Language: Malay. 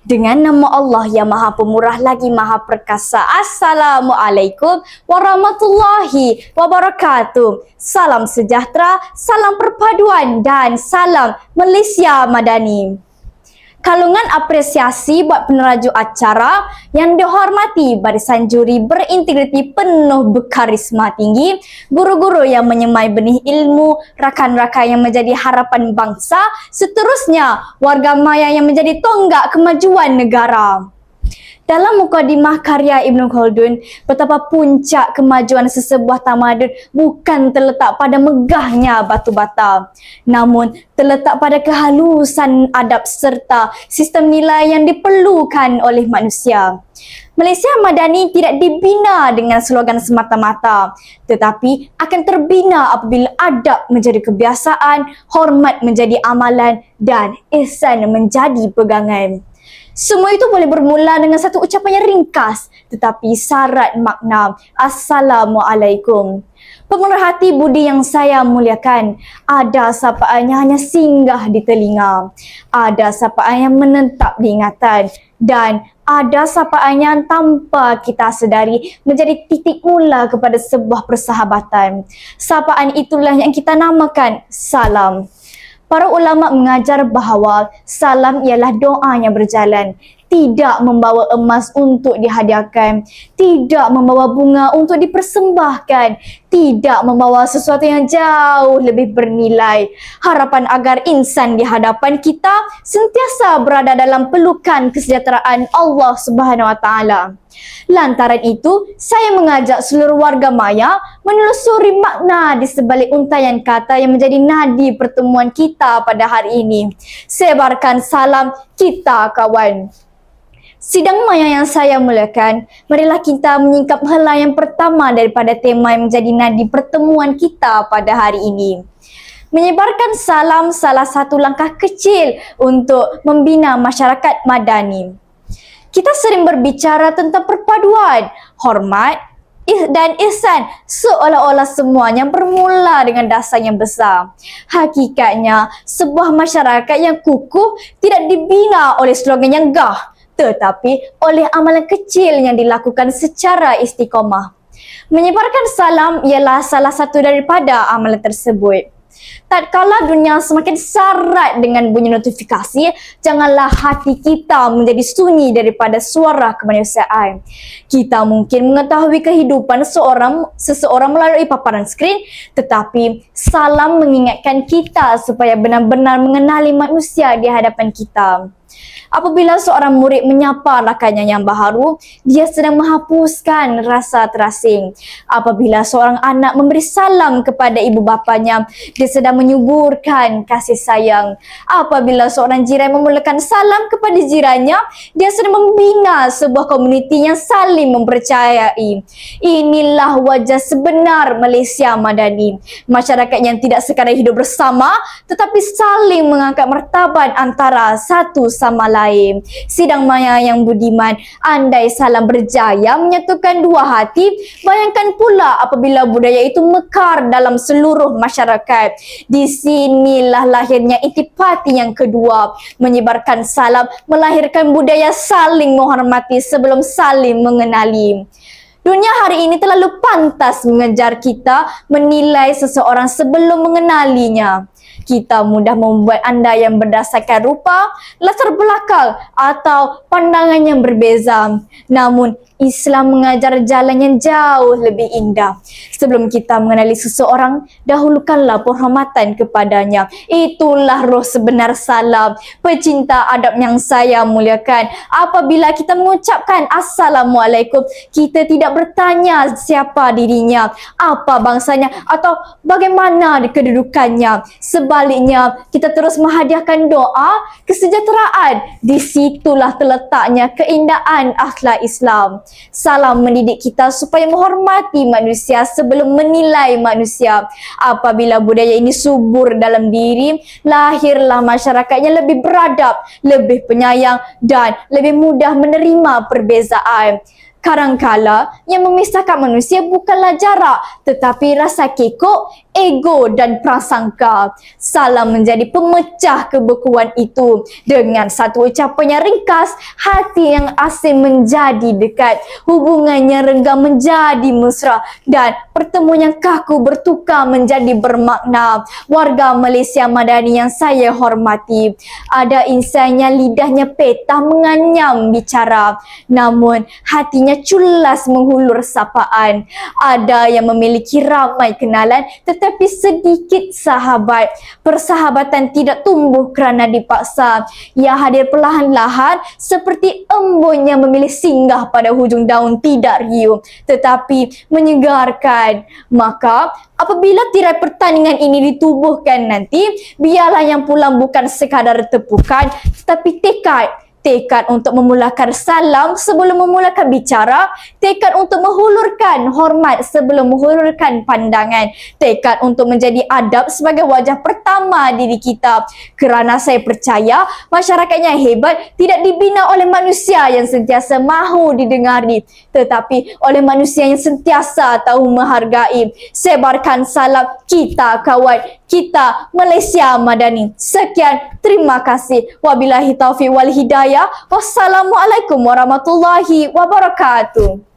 Dengan nama Allah yang Maha Pemurah lagi Maha Perkasa. Assalamualaikum warahmatullahi wabarakatuh. Salam sejahtera, salam perpaduan dan salam Malaysia Madani. Kalungan apresiasi buat peneraju acara yang dihormati barisan juri berintegriti penuh berkarisma tinggi, guru-guru yang menyemai benih ilmu, rakan-rakan yang menjadi harapan bangsa, seterusnya warga maya yang menjadi tonggak kemajuan negara. Dalam mukadimah karya Ibn Khaldun, betapa puncak kemajuan sesebuah tamadun bukan terletak pada megahnya batu bata, namun terletak pada kehalusan adab serta sistem nilai yang diperlukan oleh manusia. Malaysia Madani tidak dibina dengan slogan semata-mata, tetapi akan terbina apabila adab menjadi kebiasaan, hormat menjadi amalan dan ihsan menjadi pegangan. Semua itu boleh bermula dengan satu ucapan yang ringkas tetapi syarat makna. Assalamualaikum. Pemerhati budi yang saya muliakan, ada sapaan yang hanya singgah di telinga, ada sapaan yang menetap di ingatan, dan ada sapaan yang tanpa kita sedari menjadi titik mula kepada sebuah persahabatan. Sapaan itulah yang kita namakan salam. Para ulama mengajar bahawa salam ialah doa yang berjalan, tidak membawa emas untuk dihadiahkan, tidak membawa bunga untuk dipersembahkan, tidak membawa sesuatu yang jauh lebih bernilai. Harapan agar insan di hadapan kita sentiasa berada dalam pelukan kesejahteraan Allah Subhanahu Wa Taala. Lantaran itu, saya mengajak seluruh warga maya menelusuri makna di sebalik untaian kata yang menjadi nadi pertemuan kita pada hari ini. Sebarkan salam kita kawan. Sidang maya yang saya mulakan, marilah kita menyingkap helai yang pertama daripada tema yang menjadi nadi pertemuan kita pada hari ini. Menyebarkan salam salah satu langkah kecil untuk membina masyarakat madani. Kita sering berbicara tentang perpaduan, hormat dan ihsan seolah-olah semuanya bermula dengan dasar yang besar. Hakikatnya, sebuah masyarakat yang kukuh tidak dibina oleh slogan yang gah, tetapi oleh amalan kecil yang dilakukan secara istiqomah. Menyebarkan salam ialah salah satu daripada amalan tersebut. Tatkala dunia semakin syarat dengan bunyi notifikasi, janganlah hati kita menjadi sunyi daripada suara kemanusiaan. Kita mungkin mengetahui kehidupan seseorang melalui paparan skrin, tetapi salam mengingatkan kita supaya benar-benar mengenali manusia di hadapan kita. Apabila seorang murid menyapa rakannya yang baharu, dia sedang menghapuskan rasa terasing. Apabila seorang anak memberi salam kepada ibu bapanya, dia sedang menyuburkan kasih sayang. Apabila seorang jiran memulakan salam kepada jirannya, dia sedang membina sebuah komuniti yang saling mempercayai. Inilah wajah sebenar Malaysia Madani. Masyarakat yang tidak sekadar hidup bersama, tetapi saling mengangkat martabat antara satu sama lain. Sidang maya yang budiman, andai salam berjaya menyatukan dua hati, bayangkan pula apabila budaya itu mekar dalam seluruh masyarakat. Di sinilah lahirnya intipati yang kedua, menyebarkan salam, melahirkan budaya saling menghormati sebelum saling mengenali. Dunia hari ini terlalu pantas mengejar kita menilai seseorang sebelum mengenalinya. Kita mudah membuat andai yang berdasarkan rupa, latar belakang atau pandangan yang berbeza. Namun, Islam mengajar jalan yang jauh lebih indah. Sebelum kita mengenali seseorang, dahulukanlah penghormatan kepadanya. Itulah roh sebenar salam. Pecinta adab yang saya muliakan, apabila kita mengucapkan Assalamualaikum, kita tidak bertanya siapa dirinya, apa bangsanya atau bagaimana kedudukannya. Sebaliknya, kita terus menghadiahkan doa kesejahteraan. Di situlah terletaknya keindahan akhlak Islam. Salam mendidik kita supaya menghormati manusia sebelum menilai manusia. Apabila budaya ini subur dalam diri, lahirlah masyarakat yang lebih beradab, lebih penyayang dan lebih mudah menerima perbezaan. Kadangkala yang memisahkan manusia bukanlah jarak, tetapi rasa kekok, ego dan prasangka. Salam menjadi pemecah kebekuan itu. Dengan satu ucapan yang ringkas, hati yang asing menjadi dekat, hubungannya renggang menjadi mesra, dan pertemuan yang kaku bertukar menjadi bermakna. Warga Malaysia Madani yang saya hormati, ada insan yang lidahnya petah menganyam bicara, namun hatinya culas menghulur sapaan. Ada yang memiliki ramai kenalan tetapi sedikit sahabat. Persahabatan tidak tumbuh kerana dipaksa. Ia hadir perlahan-lahan seperti embun yang memilih singgah pada hujung daun tidak riuh tetapi menyegarkan. Maka apabila tirai pertandingan ini ditubuhkan nanti, biarlah yang pulang bukan sekadar tepukan tetapi tekad untuk memulakan salam sebelum memulakan bicara, tekad untuk menghulurkan hormat sebelum menghulurkan pandangan, tekad untuk menjadi adab sebagai wajah pertama diri kita. Kerana saya percaya masyarakat yang hebat tidak dibina oleh manusia yang sentiasa mahu didengari, tetapi oleh manusia yang sentiasa tahu menghargai. Sebarkan salam kita kawan, kita Malaysia Madani. Sekian, terima kasih. Wabillahi taufiq wal hidayah. Wassalamualaikum warahmatullahi wabarakatuh.